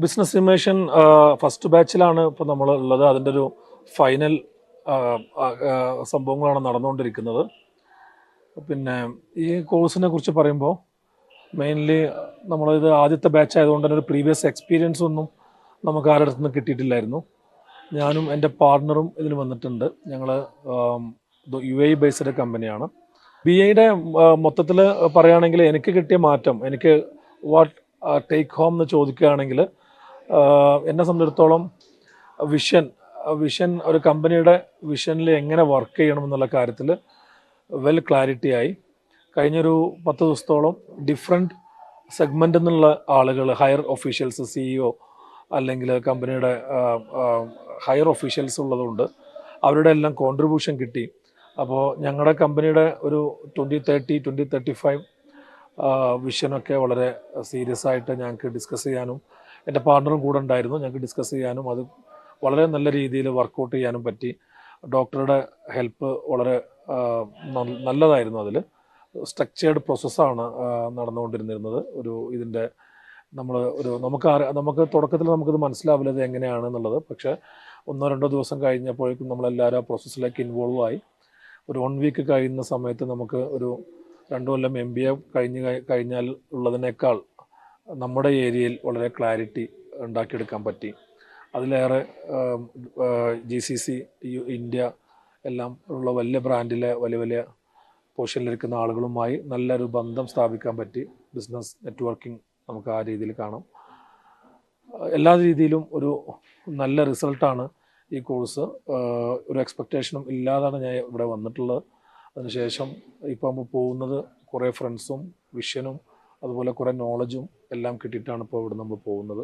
Business ഇമേഷൻ first ബാച്ചിലാണ് ഇപ്പോൾ നമ്മളുള്ളത്. അതിൻ്റെ ഒരു ഫൈനൽ സംഭവങ്ങളാണ് നടന്നുകൊണ്ടിരിക്കുന്നത്. പിന്നെ ഈ കോഴ്സിനെ കുറിച്ച് പറയുമ്പോൾ മെയിൻലി നമ്മളിത് ആദ്യത്തെ ബാച്ച് ആയതുകൊണ്ട് തന്നെ ഒരു പ്രീവിയസ് എക്സ്പീരിയൻസ് ഒന്നും നമുക്ക് ആരുടെ അടുത്തുനിന്ന് കിട്ടിയിട്ടില്ലായിരുന്നു. ഞാനും എൻ്റെ പാർട്ണറും ഇതിന് വന്നിട്ടുണ്ട്. ഞങ്ങൾ UAE ബേസ്ഡ് കമ്പനിയാണ്. BA മൊത്തത്തിൽ പറയുകയാണെങ്കിൽ എനിക്ക് കിട്ടിയ മാറ്റം, എനിക്ക് വാട്ട് ടേക്ക് ഹോം എന്ന് ചോദിക്കുകയാണെങ്കിൽ എന്നെ സംബന്ധിച്ചിടത്തോളം വിഷൻ ഒരു കമ്പനിയുടെ വിഷനിൽ എങ്ങനെ വർക്ക് ചെയ്യണം എന്നുള്ള കാര്യത്തിൽ വെൽ ക്ലാരിറ്റി ആയി. കഴിഞ്ഞൊരു 10 ദിവസത്തോളം ഡിഫറെൻറ്റ് സെഗ്മെൻറ്റിൽ നിന്നുള്ള ആളുകൾ, ഹയർ ഒഫീഷ്യൽസ്, CEO അല്ലെങ്കിൽ കമ്പനിയുടെ ഹയർ ഒഫീഷ്യൽസ് ഉള്ളതുകൊണ്ട് അവരുടെ എല്ലാം കോൺട്രിബ്യൂഷൻ കിട്ടി. അപ്പോൾ ഞങ്ങളുടെ കമ്പനിയുടെ ഒരു 2030, 2035 വിഷനൊക്കെ വളരെ സീരിയസ് ആയിട്ട് ഞങ്ങൾക്ക് ഡിസ്കസ് ചെയ്യാനും എൻ്റെ പാർട്ണറും കൂടെ ഉണ്ടായിരുന്നു. ഞങ്ങൾക്ക് ഡിസ്കസ് ചെയ്യാനും അത് വളരെ നല്ല രീതിയിൽ വർക്കൗട്ട് ചെയ്യാനും പറ്റി. ഡോക്ടറുടെ ഹെൽപ്പ് വളരെ നല്ലതായിരുന്നു. അതിൽ സ്ട്രക്ചേർഡ് പ്രോസസ്സാണ് നടന്നുകൊണ്ടിരുന്നിരുന്നത്. ഇതിൻ്റെ നമുക്ക് തുടക്കത്തിൽ നമുക്കിത് മനസ്സിലാവില്ല ഇത് എങ്ങനെയാണെന്നുള്ളത്. പക്ഷേ 1-2 ദിവസം കഴിഞ്ഞപ്പോഴേക്കും നമ്മളെല്ലാവരും ആ പ്രോസസ്സിലേക്ക് ഇൻവോൾവ് ആയി. ഒരു 1 വീക്ക് കഴിയുന്ന സമയത്ത് നമുക്ക് ഒരു 2 കൊല്ലം MBA കഴിഞ്ഞാൽ ഉള്ളതിനേക്കാൾ നമ്മുടെ ഏരിയയിൽ വളരെ ക്ലാരിറ്റി ഉണ്ടാക്കിയെടുക്കാൻ പറ്റി. അതിലേറെ GCC, ഇന്ത്യ എല്ലാം ഉള്ള വലിയ ബ്രാൻഡിലെ വലിയ പൊസിഷനിലിരിക്കുന്ന ആളുകളുമായി നല്ലൊരു ബന്ധം സ്ഥാപിക്കാൻ പറ്റി. ബിസിനസ് നെറ്റ്വർക്കിംഗ് നമുക്ക് ആ രീതിയിൽ കാണാം. എല്ലാ രീതിയിലും ഒരു നല്ല റിസൾട്ടാണ് ഈ കോഴ്സ്. ഒരു എക്സ്പെക്റ്റേഷനും ഇല്ലാതാണ് ഞാൻ ഇവിടെ വന്നിട്ടുള്ളത്. അതിനുശേഷം ഇപ്പോൾ നമ്മൾ പോകുന്നത് കുറേ ഫ്രണ്ട്സും വിഷനും അതുപോലെ കുറേ നോളജും എല്ലാം കിട്ടിയിട്ടാണ് ഇപ്പോൾ ഇവിടെ നമ്മൾ പോകുന്നത്.